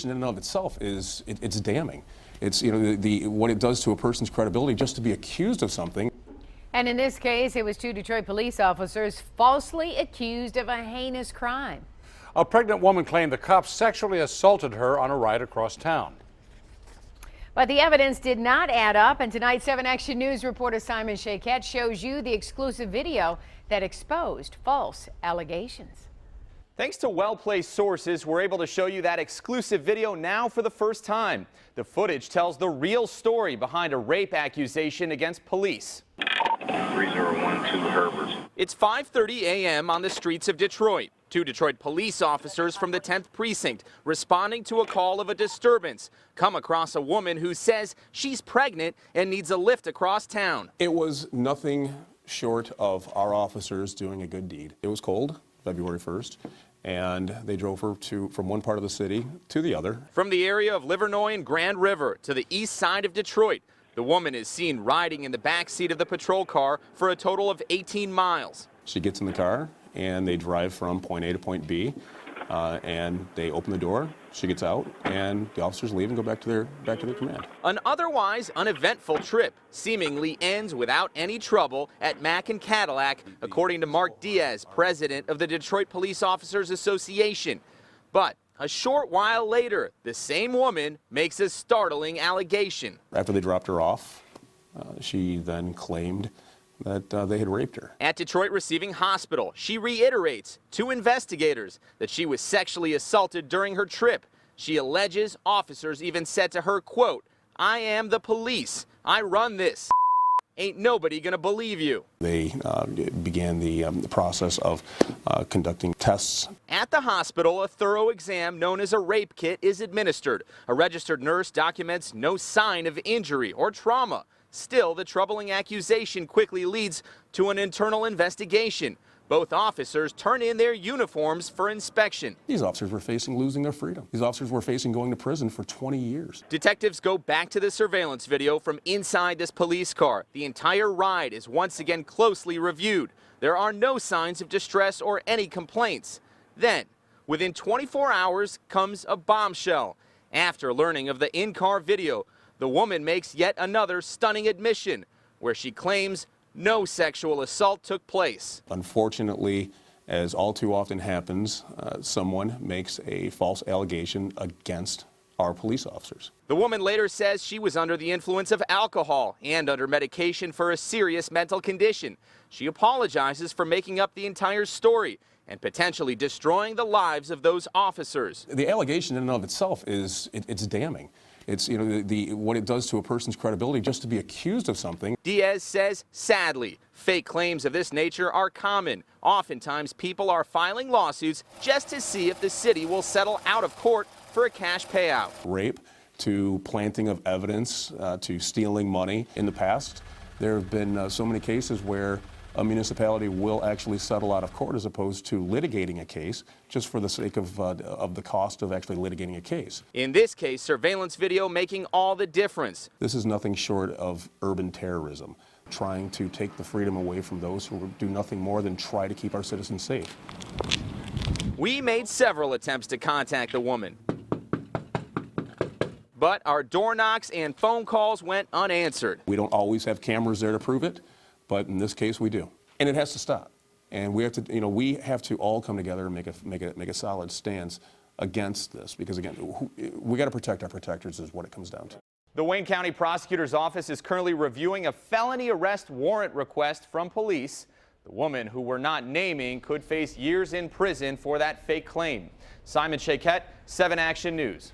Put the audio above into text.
In and of itself it's damning. It's what it does to a person's credibility just to be accused of something. And in this case, it was two Detroit police officers falsely accused of a heinous crime. A pregnant woman claimed the cops sexually assaulted her on a ride across town. But the evidence did not add up, and tonight's 7 Action News reporter Simon Shaquette shows you the exclusive video that exposed false allegations. Thanks to well-placed sources, we're able to show you that exclusive video now for the first time. The footage tells the real story behind a rape accusation against police. 3012 Herbert. It's 5:30 a.m. on the streets of Detroit. Two Detroit police officers from the 10th Precinct responding to a call of a disturbance come across a woman who says she's pregnant and needs a lift across town. It was nothing short of our officers doing a good deed. It was cold, February 1st, and they drove her from one part of the city to the other. From the area of Livernois and Grand River to the east side of Detroit, the woman is seen riding in the back seat of the patrol car for a total of 18 miles. She gets in the car and they drive from point A to point B, and they open the door. She gets out, and the officers leave and go back to their command. An otherwise uneventful trip seemingly ends without any trouble at Mack and Cadillac, according to Mark Diaz, president of the Detroit Police Officers Association. But a short while later, the same woman makes a startling allegation. After they dropped her off, she then claimed that they had raped her. At Detroit Receiving Hospital, she reiterates to investigators that she was sexually assaulted during her trip. She alleges officers even said to her, quote, "I am the police. I run this. Ain't nobody gonna believe you." They began the process of conducting tests. At the hospital, a thorough exam known as a rape kit is administered. A registered nurse documents no sign of injury or trauma. Still, the troubling accusation quickly leads to an internal investigation. Both officers turn in their uniforms for inspection. These officers were facing losing their freedom. These officers were facing going to prison for 20 years. Detectives go back to the surveillance video from inside this police car. The entire ride is once again closely reviewed. There are no signs of distress or any complaints. Then, within 24 hours comes a bombshell. After learning of the in-car video, the woman makes yet another stunning admission where she claims no sexual assault took place. Unfortunately, as all too often happens, someone makes a false allegation against our police officers. The woman later says she was under the influence of alcohol and under medication for a serious mental condition. She apologizes for making up the entire story and potentially destroying the lives of those officers. The allegation in and of itself it's damning. It's what it does to a person's credibility just to be accused of something. Diaz says, sadly, fake claims of this nature are common. Oftentimes, people are filing lawsuits just to see if the city will settle out of court for a cash payout. Rape to planting of evidence to stealing money. In the past, there have been so many cases where a municipality will actually settle out of court as opposed to litigating a case just for the sake of the cost of actually litigating a case. In this case, surveillance video making all the difference. This is nothing short of urban terrorism, trying to take the freedom away from those who do nothing more than try to keep our citizens safe. We made several attempts to contact the woman, but our door knocks and phone calls went unanswered. We don't always have cameras there to prove it, but in this case we do. And it has to stop. And we have to, we have to all come together and make a solid stance against this, because again, we got to protect our protectors is what it comes down to. The Wayne County Prosecutor's Office is currently reviewing a felony arrest warrant request from police. The woman, who we're not naming, could face years in prison for that fake claim. Simon Shaquette, 7 Action News.